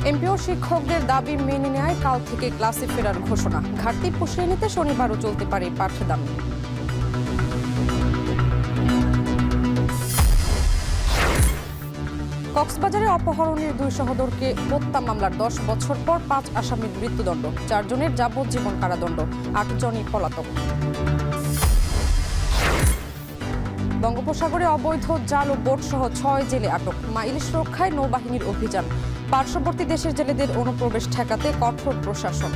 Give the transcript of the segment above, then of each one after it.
MPO শিক্ষকদের দাবি মেনে নেয় কাল থেকে ক্লাসে ফেরার ঘোষণা। ঘাটতি পুষিয়ে নিতে শনিবারও চলতে পারে পাঠদান। কক্সবাজারে অপহরণের 2 সহোদরকে হত্যা মামলার 10 বছর পর 5 আসামির মৃত্যুদণ্ড, 4 জনের যাবজ্জীবন কারাদণ্ড, 8 জনই পলাতক। বঙ্গোপসাগরে অবৈধ জাল ও বোট সহ 6 জেলে আটক। ইলিশ রক্ষায় নৌবাহিনীর অভিযান। পার্শ্ববর্তী দেশের জেলেদের অনুপ্রবেশ ঠেকাতে কঠোর প্রশাসন।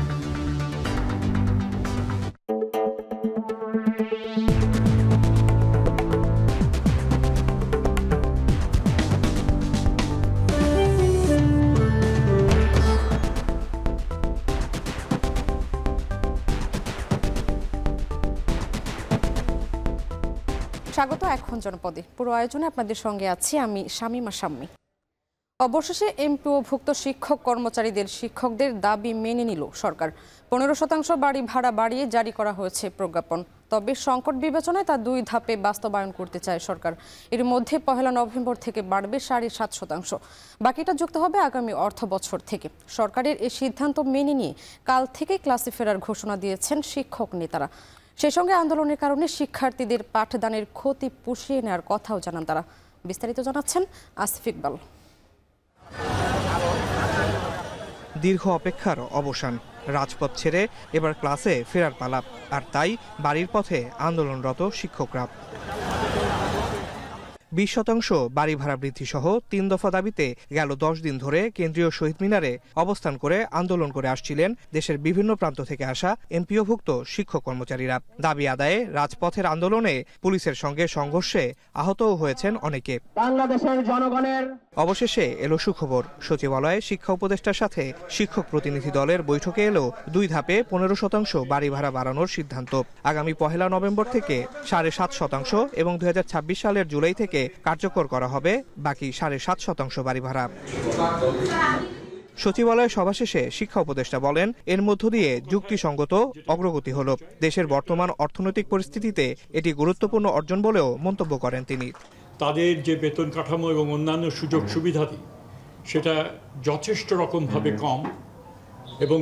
স্বাগত এখন জনপদে। পুরো আয়োজনে আপনাদের সঙ্গে আছি আমি শামিমা শাম্মী। অবশেষে এমপিওভুক্ত শিক্ষক কর্মচারীদের শিক্ষকদের দাবি মেনে নিল সরকার। 15% বাড়ি ভাড়া বাড়িয়ে জারি করা হয়েছে প্রজ্ঞাপন। তবে সংকট বিবেচনায় তা 2 ধাপে বাস্তবায়ন করতে চায় সরকার। এর মধ্যে 1 নভেম্বর থেকে বাড়বে 7.5%। বাকিটা যুক্ত হবে আগামী অর্থ বছর থেকে। সরকারের এই সিদ্ধান্ত মেনে নিয়ে কাল থেকে ক্লাসে ফেরার ঘোষণা দিয়েছেন শিক্ষক নেতারা। সেই সঙ্গে আন্দোলনের কারণে শিক্ষার্থীদের পাঠদানের ক্ষতি পুষিয়ে নেওয়ার কথাও জানান তারা। বিস্তারিত জানাচ্ছেন আসিফ ইকবাল। দীর্ঘ অপেক্ষার অবসান, রাজপথ ছেড়ে এবার ক্লাসে ফেরার পালা। আর তাই বাড়ির পথে আন্দোলনরত শিক্ষকরা। 20% বাড়ি ভাড়া বৃদ্ধি সহ 3 দফা দাবিতে গেল 10 দিন ধরে কেন্দ্রীয় শহীদ মিনারে অবস্থান করে আন্দোলন করে আসছিলেন দেশের বিভিন্ন প্রান্ত থেকে আসা এমপিওভুক্ত শিক্ষক কর্মচারীরা। দাবি আদায়ে রাজপথের আন্দোলনে পুলিশের সঙ্গে সংঘর্ষে আহতও হয়েছেন অনেকে। বাংলাদেশের জনগণের অবশেষে এলো সুখবর। সচিবালয়ে শিক্ষা উপদেষ্টার সাথে শিক্ষক প্রতিনিধি দলের বৈঠকে এলো 2 ধাপে 15% বাড়ি ভাড়া বাড়ানোর সিদ্ধান্ত। আগামী 1 নভেম্বর থেকে 7.5% এবং 2026 সালের জুলাই থেকে কার্যকর করা হবে বাকি 7.5% বাড়ি ভাড়া। সচিবালয় সভা শেষে শিক্ষা উপদেষ্টা বলেন, এর মধ্য দিয়ে যুক্তিসঙ্গত অগ্রগতি হল। দেশের বর্তমান অর্থনৈতিক পরিস্থিতিতে এটি গুরুত্বপূর্ণ অর্জন বলেও মন্তব্য করেন তিনি। তাদের যে বেতন কাঠামো এবং অন্যান্য সুযোগ সুবিধাদি সেটা যথেষ্ট রকমভাবে কম এবং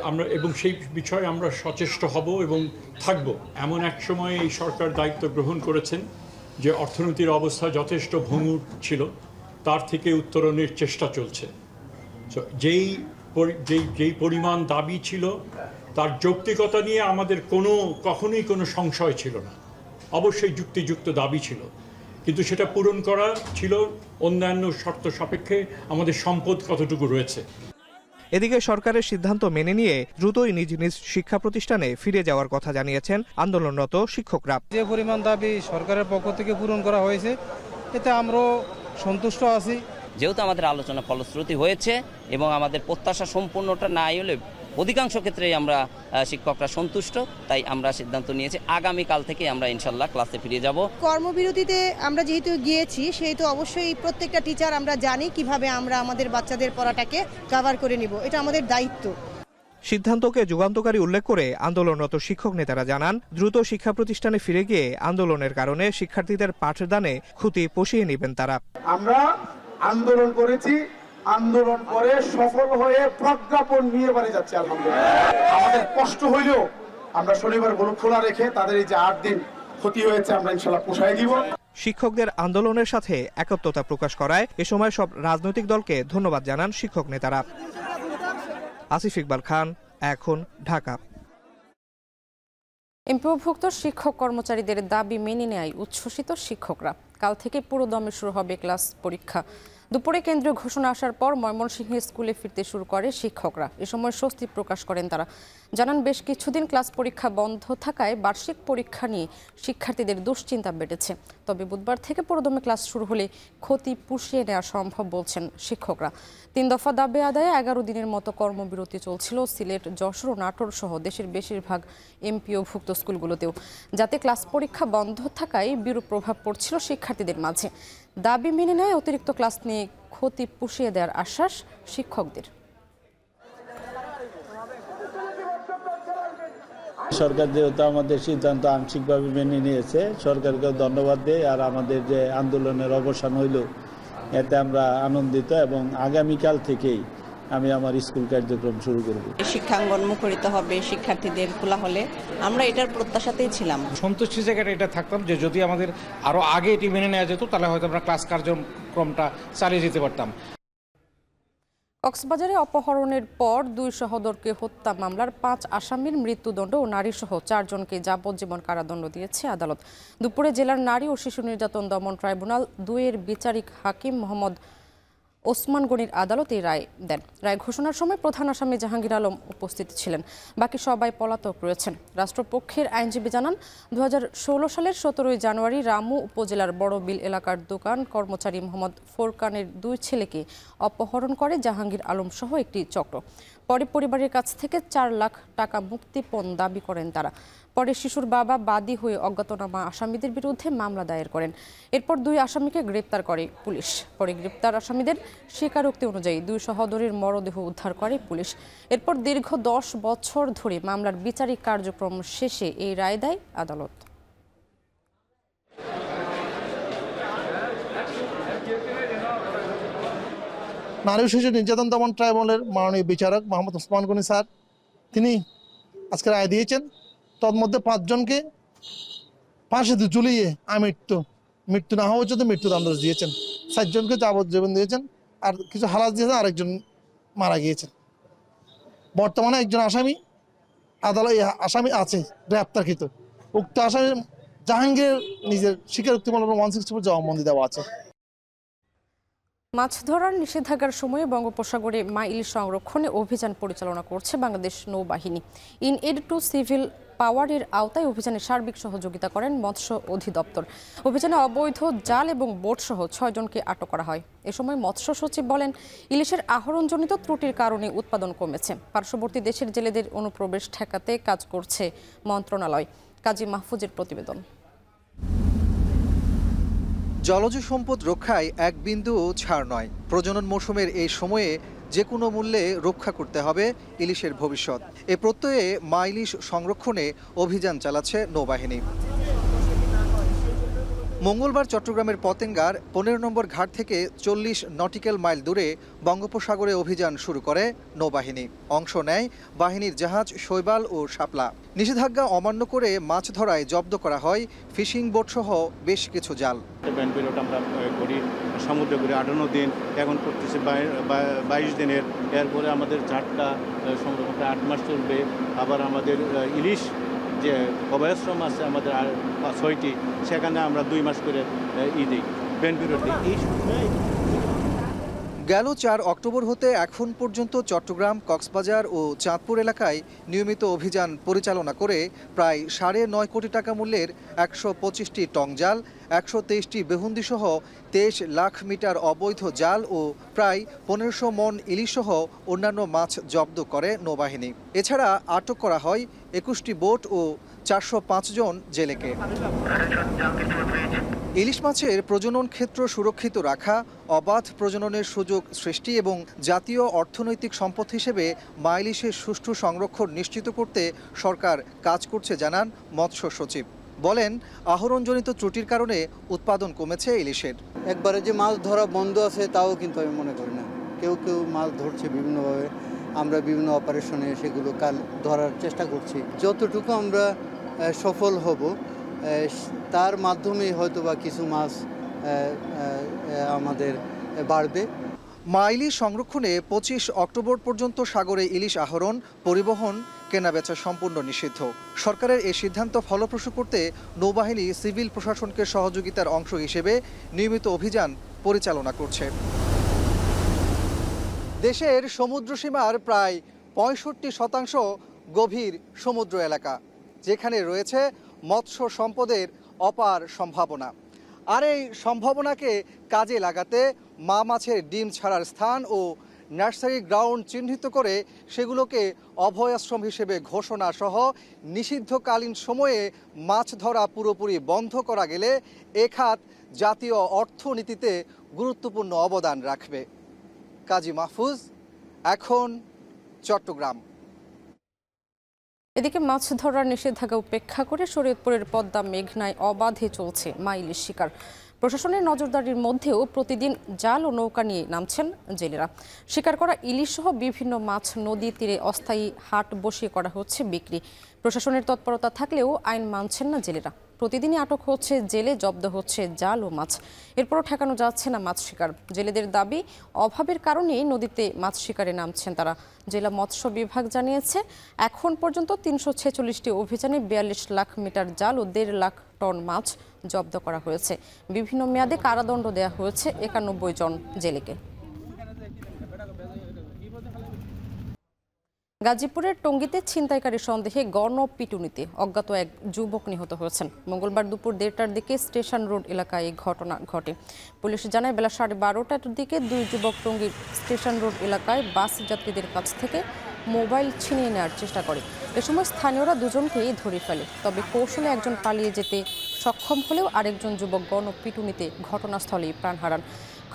আমরা এবং সেই বিষয়ে আমরা সচেষ্ট হব এবং থাকব। এমন এক সময়ে এই সরকার দায়িত্ব গ্রহণ করেছেন যে অর্থনীতির অবস্থা যথেষ্ট ভঙ্গুর ছিল, তার থেকে উত্তরণের চেষ্টা চলছে। যেই পরিমাণ দাবি ছিল তার যৌক্তিকতা নিয়ে আমাদের কখনোই কোনো সংশয় ছিল না। অবশ্যই যুক্তিযুক্ত দাবি ছিল, কিন্তু সেটা পূরণ করা ছিল অন্যান্য শর্ত সাপেক্ষে আমাদের সম্পদ কতটুকু রয়েছে। এদিকে সরকারের সিদ্ধান্ত মেনে নিয়ে দ্রুতই নিজ নিজ শিক্ষা প্রতিষ্ঠানে ফিরে যাওয়ার কথা জানিয়েছেন আন্দোলনরত শিক্ষকরা। যে পরিমাণ দাবি সরকারের পক্ষ থেকে পূরণ করা হয়েছে এতে আমরাও সন্তুষ্ট আছি। যেহেতু আমাদের আলোচনা ফলশ্রুতি হয়েছে এবং আমাদের প্রত্যাশা সম্পূর্ণটা না হলে অধিকাংশ ক্ষেত্রেই আমরা শিক্ষকরা সন্তুষ্ট, তাই আমরা সিদ্ধান্ত নিয়েছি আগামীকাল থেকে আমরা ইনশাল্লাহ ক্লাসে ফিরে যাব। কর্মবিরতিতে আমরা যেহেতু গিয়েছি সেহেতু অবশ্যই প্রত্যেকটা টিচার আমরা জানি কিভাবে আমরা আমাদের বাচ্চাদের পড়াটাকে কভার করে নিব, এটা আমাদের দায়িত্ব। সিদ্ধান্তকে যুগান্তকারী উল্লেখ করে আন্দোলনরত শিক্ষক নেতারা জানান, দ্রুত শিক্ষা প্রতিষ্ঠানে ফিরে গিয়ে আন্দোলনের কারণে শিক্ষার্থীদের পাঠদানে ক্ষতি পুষিয়ে নেবেন তারা। আমরা আন্দোলন করেছি, আন্দোলন করে সফল হয়ে প্রজ্ঞাপন নিয়ে বাড়ি যাচ্ছে আলহামদুলিল্লাহ। আমাদের কষ্ট হইলেও আমরা শনিবার গোল খোলা রেখে তাদের এই যে 8 দিন ক্ষতি হয়েছে আমরা ইনশাআল্লাহ পুষায় দিব। শিক্ষকদের আন্দোলনের সাথে একত্রতা প্রকাশ করায় এ সময় সব রাজনৈতিক দলকে ধন্যবাদ জানান শিক্ষক নেতারা। আসিফ ইকবাল খান, এখন, ঢাকা। এমপিওভুক্ত শিক্ষক কর্মচারীদের দাবি মেনে নেয় উচ্ছ্বসিত শিক্ষকরা। কাল থেকে পুরো দমে শুরু হবে ক্লাস পরীক্ষা। দুপুরে কেন্দ্রীয় ঘোষণা আসার পর ময়মনসিংহে স্কুলে ফিরতে শুরু করে শিক্ষকরা। এ সময় স্বস্তি প্রকাশ করেন তারা। জানান, বেশ কিছুদিন ক্লাস পরীক্ষা বন্ধ থাকায় বার্ষিক পরীক্ষা নিয়ে শিক্ষার্থীদের দুশ্চিন্তা বেড়েছে। তবে বুধবার থেকে পুরোদমে ক্লাস শুরু হলে ক্ষতি পুষিয়ে নেওয়া সম্ভব বলছেন শিক্ষকরা। 3 দফা দাবি আদায়ে 11 দিনের মতো কর্মবিরতি চলছিল সিলেট, যশোর ও নাটোর সহ দেশের বেশিরভাগ এমপিওভুক্ত স্কুলগুলোতেও। যাতে ক্লাস পরীক্ষা বন্ধ থাকায় বিরূপ প্রভাব পড়ছিল শিক্ষার্থীদের মাঝে। দাবি মেনে নেয় অতিরিক্ত ক্লাস নিয়ে ক্ষতি পুষিয়ে দেওয়ার আশ্বাস শিক্ষকদের। সরকার যেহেতু আমাদের সিদ্ধান্ত আংশিকভাবে মেনে নিয়েছে, সরকারকে ধন্যবাদ দেই। আর আমাদের যে আন্দোলনের অবসান হইল এতে আমরা আনন্দিত এবং আগামীকাল থেকেই আমি আমার স্কুল কার্যক্রম শুরু করব। শিক্ষাঙ্গন মুখরিত হবে শিক্ষার্থীদের খোলা হলে, আমরা এটার প্রত্যাশাতেই ছিলাম। সন্তুষ্টির জায়গাটা এটা থাকতাম যে যদি আমাদের আরও আগে এটি মেনে নেওয়া যেত তাহলে হয়তো আমরা ক্লাস কার্যক্রমটা চালিয়ে যেতে পারতাম। কক্সবাজারে অপহরণের পর 2 সহোদরকে হত্যা মামলার 5 আসামির মৃত্যুদণ্ড ও নারীসহ 4 জনকে যাবজ্জীবন কারাদণ্ড দিয়েছে আদালত। দুপুরে জেলার নারী ও শিশু নির্যাতন দমন ট্রাইব্যুনাল 2-এর বিচারিক হাকিম মোহাম্মদ ওসমান গনির আদালত এই রায় দেন। রায় ঘোষণার সময় প্রধান আসামি জাহাঙ্গীর আলম উপস্থিত ছিলেন। বাকি সবাই পলাতক রয়েছেন। রাষ্ট্রপক্ষের আইনজীবী জানান, 2016 সালের 17 জানুয়ারি রামু উপজেলার বড় বিল এলাকার দোকান কর্মচারী মোহাম্মদ ফোরকানের 2 ছেলেকে অপহরণ করে জাহাঙ্গীর আলম সহ একটি চক্র। পরে পরিবারের কাছ থেকে 4 লাখ টাকা মুক্তিপণ দাবি করেন তারা। পরে শিশুর বাবা বাদী হয়ে অজ্ঞাতনামা আসামিদের বিরুদ্ধে মামলা দায়ের করেন। এরপর 2 আসামিকে গ্রেপ্তার করে পুলিশ। পরে গ্রেপ্তার আসামিদের স্বীকারোক্তি অনুযায়ী 2 সহোদরীর মরদেহ উদ্ধার করে পুলিশ। এরপর দীর্ঘ 10 বছর ধরে মামলার বিচারিক কার্যক্রম শেষে এই রায় দেয় আদালত। নারী ও শিশু নির্যাতন দমন ট্রাইব্যুনালের মাননীয় বিচারক মোহাম্মদ ওসমান গনি স্যার তিনি আজকে রায় দিয়েছেন। তন্মধ্যে 5 জনকে ফাঁসিতে ঝুলিয়ে মৃত্যু না হওয়া পর্যন্ত মৃত্যুদণ্ড দিয়েছেন। 7 জনকে যাবজ্জীবন দিয়েছেন, আর কিছু হালাত দিয়েছেন, আরেকজন মারা গিয়েছেন। বর্তমানে একজন আসামি আসামি আছে গ্রেপ্তারকৃত। উক্ত আসামি জাহাঙ্গীর নিজের স্বীকারোক্তিমূলক 164 জবানবন্দি দেওয়া আছে। মাছ ধরার নিষেধাজ্ঞার সময়ে বঙ্গোপসাগরে মা ইলিশ সংরক্ষণে অভিযান পরিচালনা করছে বাংলাদেশ নৌবাহিনী। ইন এড টু সিভিল পাওয়ারের আওতায় অভিযানে সার্বিক সহযোগিতা করেন মৎস্য অধিদপ্তর। অভিযানে অবৈধ জাল এবং বোট সহ 6 জনকে আটক করা হয়। এ সময় মৎস্য সচিব বলেন, ইলিশের আহরণজনিত ত্রুটির কারণে উৎপাদন কমেছে। পার্শ্ববর্তী দেশের জেলেদের অনুপ্রবেশ ঠেকাতে কাজ করছে মন্ত্রণালয়। কাজী মাহফুজের প্রতিবেদন। জলজ সম্পদ রক্ষায় এক বিন্দুও ছাড় নয়। প্রজনন মৌসুমের এই সময়ে যে কোনো মূল্যে রক্ষা করতে হবে ইলিশের ভবিষ্যৎ। এ প্রত্যয়ে মা ইলিশ সংরক্ষণে অভিযান চালাচ্ছে নৌবাহিনী। মঙ্গলবার চট্টগ্রামের পতেঙ্গার 15 নম্বর ঘাট থেকে 40 নটিক্যাল মাইল দূরে বঙ্গোপসাগরে অভিযান শুরু করে নৌবাহিনী। অংশ নেয় বাহিনীর জাহাজ শৈবাল ও শাপলা। নিষেধাজ্ঞা অমান্য করে মাছ ধরায় জব্দ করা হয় ফিশিং বোট সহ বেশ কিছু জাল। আমরা করি সমুদ্রে ঘুরে 58 দিন, এখন করতেছি 22 দিনের। এরপরে আমাদের ঝাটকা সংরক্ষণ 8 মাস চলবে। আবার আমাদের ইলিশ যে অভয়াশ্রম আছে আমাদের 6টি, সেখানে আমরা 2 মাস করে দিই বেনপিরোড দিই। এই সময় গেল 4 অক্টোবর হতে এখন পর্যন্ত চট্টগ্রাম, কক্সবাজার ও চাঁদপুর এলাকায় নিয়মিত অভিযান পরিচালনা করে প্রায় 9.5 কোটি টাকা মূল্যের 125টি টং জাল, 123টি বেহুন্দি সহ 23 লাখ মিটার অবৈধ জাল ও প্রায় 1500 মন ইলিশ সহ অন্যান্য মাছ জব্দ করে নৌবাহিনী। এছাড়া আটক করা হয় 21টি বোট ও 405 জন জেলেকে। ইলিশ মাছের প্রজনন ক্ষেত্র সুরক্ষিত রাখা, অবাধ প্রজননের সুযোগ সৃষ্টি এবং জাতীয় অর্থনৈতিক সম্পদ হিসেবে মা ইলিশের সুষ্ঠু সংরক্ষণ নিশ্চিত করতে সরকার কাজ করছে জানান মৎস্য সচিব। বলেন, আহরণজনিত ত্রুটির কারণে উৎপাদন কমেছে ইলিশের। একবারে যে মাছ ধরা বন্ধ আছে তাও কিন্তু আমি মনে করি না। কেউ কেউ মাছ ধরছে বিভিন্নভাবে, আমরা বিভিন্ন অপারেশনে সেগুলো ধরার চেষ্টা করছি। যতটুকু আমরা সফল হব তার মাধ্যমেই হয়তোবা কিছু মাছ আমাদের বাড়বে। মা ইলিশ সংরক্ষণে 25 অক্টোবর পর্যন্ত সাগরে ইলিশ আহরণ, পরিবহন, কেনাবেচা সম্পূর্ণ নিষিদ্ধ। সরকারের এই সিদ্ধান্ত ফলপ্রসূ করতে নৌবাহিনী সিভিল প্রশাসনকে সহযোগিতার অংশ হিসেবে নিয়মিত অভিযান পরিচালনা করছে। দেশের সমুদ্রসীমার প্রায় 65% গভীর সমুদ্র এলাকা, যেখানে রয়েছে মৎস্য সম্পদের অপার সম্ভাবনা। আর এই সম্ভাবনাকে কাজে লাগাতে মা মাছের ডিম ছাড়ার স্থান ও নার্সারি গ্রাউন্ড চিহ্নিত করে সেগুলোকে অভয়াশ্রম হিসেবে ঘোষণা সহ নিষিদ্ধকালীন সময়ে মাছ ধরা পুরোপুরি বন্ধ করা গেলে এ খাত জাতীয় অর্থনীতিতে গুরুত্বপূর্ণ অবদান রাখবে। কাজী মাহফুজ, এখন, চট্টগ্রাম। এদিকে মাছ ধরার নিষেধাজ্ঞা উপেক্ষা করে শরীয়তপুরের পদ্মা মেঘনায় অবাধে চলছে মা ইলিশ শিকার। প্রশাসনের নজরদারির মধ্যেও প্রতিদিন জাল ও নৌকা নিয়ে নামছেন জেলেরা। শিকার করা ইলিশ সহ বিভিন্ন মাছ নদী তীরে অস্থায়ী হাট বসিয়ে করা হচ্ছে বিক্রি। প্রশাসনের তৎপরতা থাকলেও আইন মানছেন না জেলেরা। প্রতিদিনই আটক হচ্ছে জেলে, জব্দ হচ্ছে জাল ও মাছ। এরপরও ঠেকানো যাচ্ছে না মাছ শিকার। জেলেদের দাবি, অভাবের কারণেই নদীতে মাছ শিকারে নামছেন তারা। জেলা মৎস্য বিভাগ জানিয়েছে, এখন পর্যন্ত ৩৪৬টি অভিযানে ৪২ লাখ মিটার জাল ও ১.৫ লাখ টন মাছ জব্দ করা হয়েছে। বিভিন্ন মেয়াদে কারাদণ্ড দেওয়া হয়েছে ৯১ জন জেলেকে। গাজীপুরের টঙ্গীতে ছিনতাইকারী সন্দেহে গণপিটুনিতে অজ্ঞাত এক যুবক নিহত হয়েছেন। মঙ্গলবার দুপুর ১:৩০টার দিকে স্টেশন রোড এলাকায় এই ঘটনা ঘটে। পুলিশ জানায়, বেলা 12:30টার দিকে দুই যুবক টঙ্গীর স্টেশন রোড এলাকায় বাস যাত্রীদের কাছ থেকে মোবাইল ছিনিয়ে নেওয়ার চেষ্টা করে। এ সময় স্থানীয়রা দুজনকেই ধরে ফেলে। তবে কৌশলে একজন পালিয়ে যেতে সক্ষম হলেও আরেকজন যুবক গণপিটুনিতে ঘটনাস্থলেই প্রাণ হারান।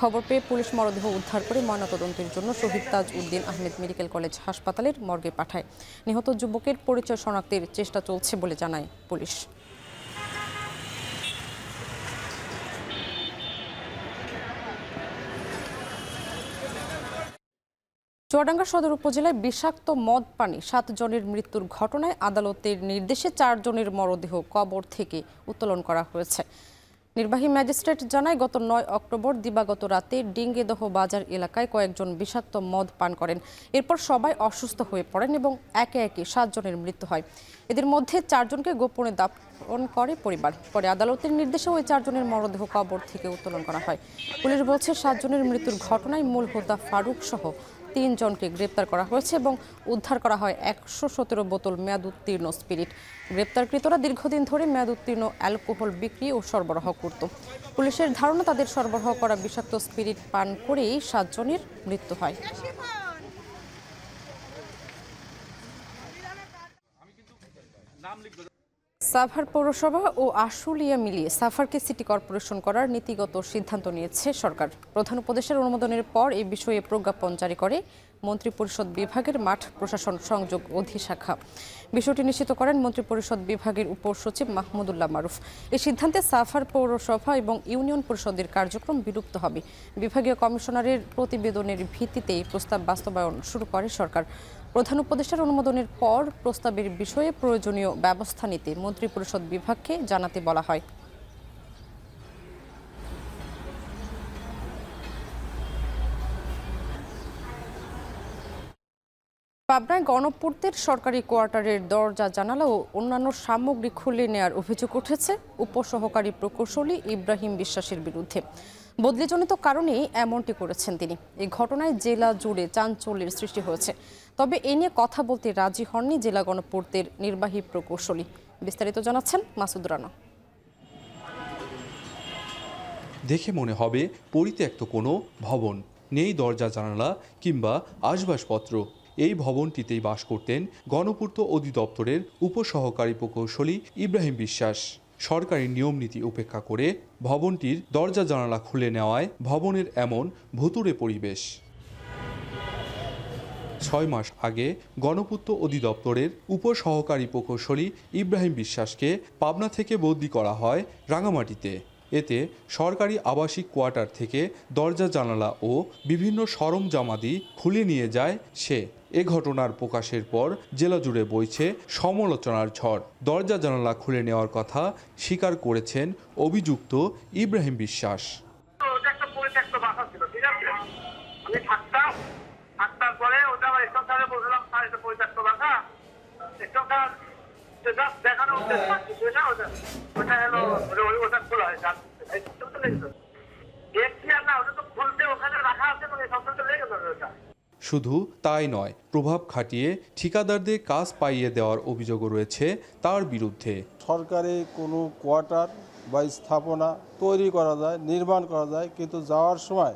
খবর পেয়ে পুলিশ মরদেহ উদ্ধার করে ময়নাতদন্তের জন্য শহীদ তাজ উদ্দিন আহমেদ মেডিকেল কলেজ হাসপাতালের মর্গে পাঠায়। নিহত যুবকের পরিচয় শনাক্তের চেষ্টা চলছে বলে জানায় পুলিশ। চুয়াডাঙ্গা সদর উপজেলায় বিষাক্ত মদ পানি ৭ জনের মৃত্যুর ঘটনায় আদালতের নির্দেশে ৪ জনের মরদেহ কবর থেকে উত্তোলন করা হয়েছে। নির্বাহী ম্যাজিস্ট্রেট জানায়, গত ৯ অক্টোবর দিবাগত রাতে ডিঙ্গেদহ বাজার এলাকায় কয়েকজন বিষাক্ত মদ পান করেন। এরপর সবাই অসুস্থ হয়ে পড়েন এবং একে একে ৭ জনের মৃত্যু হয়। এদের মধ্যে ৪ জনকে গোপনে দাফন করে পরিবার। পরে আদালতের নির্দেশে ওই ৪ জনের মরদেহ কবর থেকে উত্তোলন করা হয়। পুলিশ বলছে, ৭ জনের মৃত্যুর ঘটনায় মূল হোতা ফারুক সহ ৩ জনকে গ্রেপ্তার করা হয়েছে এবং উদ্ধার করা হয় ১১৭ বোতল মেয়াদ উত্তীর্ণ স্পিরিট। গ্রেপ্তারকৃতরা দীর্ঘদিন ধরে মেয়াদ উত্তীর্ণ অ্যালকোহল বিক্রি ও সরবরাহ করত। পুলিশের ধারণা, তাদের সরবরাহ করা বিষাক্ত স্পিরিট পান করেই ৭ জনের মৃত্যু হয়। সাভার পৌরসভা ও আশুলিয়া মিলিয়ে সাভারকে সিটি কর্পোরেশন করার নীতিগত সিদ্ধান্ত নিয়েছে সরকার। প্রধান উপদেষ্টার অনুমোদনের পর এই বিষয়ে প্রজ্ঞাপন জারি করে মন্ত্রিপরিষদ বিভাগের মাঠ প্রশাসন সংযোগ অধিশাখা। বিষয়টি নিশ্চিত করেন মন্ত্রিপরিষদ বিভাগের উপসচিব মাহমুদুল্লাহ মারুফ। এই সিদ্ধান্তে সাভার পৌরসভা এবং ইউনিয়ন পরিষদের কার্যক্রম বিলুপ্ত হবে। বিভাগীয় কমিশনারের প্রতিবেদনের ভিত্তিতেই প্রস্তাব বাস্তবায়ন শুরু করে সরকার। প্রধান উপদেষ্টার অনুমোদনের পর প্রস্তাবের বিষয়ে প্রয়োজনীয় ব্যবস্থা নিতে মন্ত্রিপরিষদ বিভাগকে জানাতে বলা হয়। পাবনায় গণপূর্তের সরকারি কোয়ার্টারের দরজা, জানালা ও অন্যান্য সামগ্রী খুলে নেয়ার অভিযোগ উঠেছে উপসহকারী প্রকৌশলী ইব্রাহিম বিশ্বাসের বিরুদ্ধে। বদলিজনিত কারণেই এমনটি করেছেন তিনি। এই ঘটনায় জেলা জুড়ে চাঞ্চল্যের সৃষ্টি হয়েছে। তবে এ নিয়ে কথা বলতে রাজি হননি জেলা গণপূর্তের নির্বাহী প্রকৌশলী। বিস্তারিত জানাচ্ছেন মাসুদ রানা। দেখে মনে হবে পরিত্যক্ত কোনো ভবন, নেই দরজা জানালা কিংবা আসবাবপত্র। এই ভবনটিতেই বাস করতেন গণপূর্ত অধিদপ্তরের উপসহকারী প্রকৌশলী ইব্রাহিম বিশ্বাস। সরকারি নিয়মনীতি উপেক্ষা করে ভবনটির দরজা জানালা খুলে নেওয়ায় ভবনের এমন ভুতুড়ে পরিবেশ। ৬ মাস আগে গণপূর্ত অধিদপ্তরের উপসহকারী প্রকৌশলী ইব্রাহিম বিশ্বাসকে পাবনা থেকে বদলি করা হয় রাঙামাটিতে। এতে সরকারি আবাসিক কোয়ার্টার থেকে দরজা জানালা ও বিভিন্ন সরঞ্জামাদি খুলে নিয়ে যায় সে। এ ঘটনার প্রকাশের পর জেলা জুড়ে বইছে সমালোচনার ঝড়। দরজা জানালা খুলে নেওয়ার কথা স্বীকার করেছেন অভিযুক্ত ইব্রাহিম বিশ্বাস। শুধু তাই নয়, প্রভাব খাটিয়ে ঠিকাদারদের কাজ পাইয়ে দেওয়ার অভিযোগও রয়েছে তার বিরুদ্ধে। সরকারি কোনো কোয়ার্টার বা স্থাপনা তৈরি করা যায়, নির্মাণ করা যায়, কিন্তু যাওয়ার সময়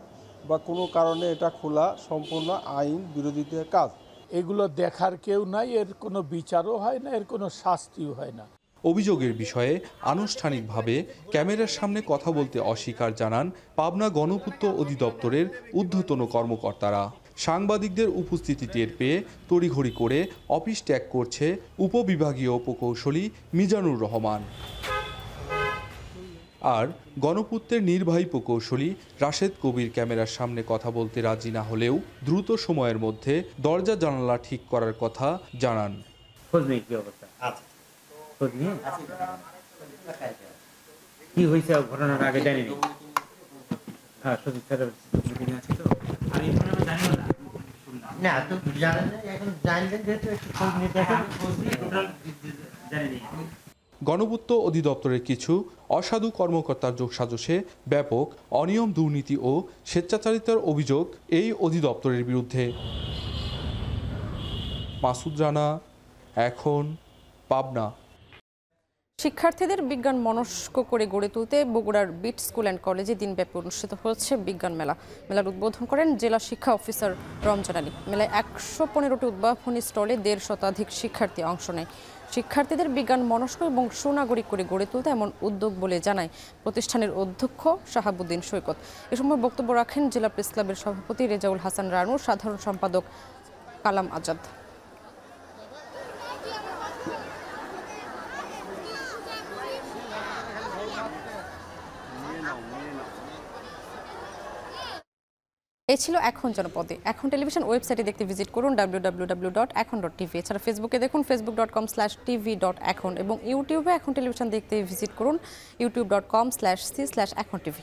বা কোনো কারণে এটা খোলা সম্পূর্ণ আইন বিরোধীদের কাজ। এগুলো দেখার কেউ নাই, এর কোনো বিচারও হয় না, এর কোনো শাস্তিও হয় না। অভিযোগের বিষয়ে আনুষ্ঠানিকভাবে ক্যামেরার সামনে কথা বলতে অস্বীকার জানান পাবনা গণপূর্ত অধিদপ্তরের ঊর্ধ্বতন কর্মকর্তারা। সাংবাদিকদের উপস্থিতি টের পেয়ে তড়িঘড়ি করে অফিস ত্যাগ করছে উপবিভাগীয় প্রকৌশলী মিজানুর রহমান। আর গণপূর্তের নির্বাহী প্রকৌশলী রাশেদ কবির ক্যামেরার সামনে কথা বলতে রাজি না হলেও দ্রুত সময়ের মধ্যে দরজা জানালা ঠিক করার কথা জানান। কি হয়েছে ঘটনার আগে জানিনি। হ্যাঁ সত্যি স্যার আছে তো আমি জানি না তো জানেন না এখন জানলেন যেহেতু একটু খোঁজ নিতে জানি না। গণপূর্ত অধিদপ্তরের কিছু অসাধু কর্মকর্তার যোগসাজশে ব্যাপক অনিয়ম, দুর্নীতি ও স্বেচ্ছাচারিতার অভিযোগ এই অধিদপ্তরের বিরুদ্ধে। মাসুদ রানা, এখন, পাবনা। শিক্ষার্থীদের বিজ্ঞান মনস্ক করে গড়ে তুলতে বগুড়ার বিট স্কুল অ্যান্ড কলেজে দিনব্যাপী অনুষ্ঠিত হচ্ছে বিজ্ঞান মেলা। মেলার উদ্বোধন করেন জেলা শিক্ষা অফিসার রমজান আলী। মেলায় ১১৫টি উদ্ভাবনী স্টলে ১৫০ শতাধিক শিক্ষার্থী অংশ নেয়। শিক্ষার্থীদের বিজ্ঞান মনস্ক এবং সুনাগরিক করে গড়ে তুলতে এমন উদ্যোগ বলে জানায় প্রতিষ্ঠানের অধ্যক্ষ শাহাবুদ্দিন সৈকত। এ সময় বক্তব্য রাখেন জেলা প্রেস ক্লাবের সভাপতি রেজাউল হাসান রানু, সাধারণ সম্পাদক কালাম আজাদ। এই ছিল এখন জনপদে। এখন টেলিভিশন ওয়েবসাইটে দেখতে ভিজিট করুন www.ekon.tv। এছাড়া ফেসবুকে দেখুন facebook.com/tv.ekon এবং ইউটিউবে এখন টেলিভিশন দেখতে ভিজিট করুন youtube.com/c/ekontv।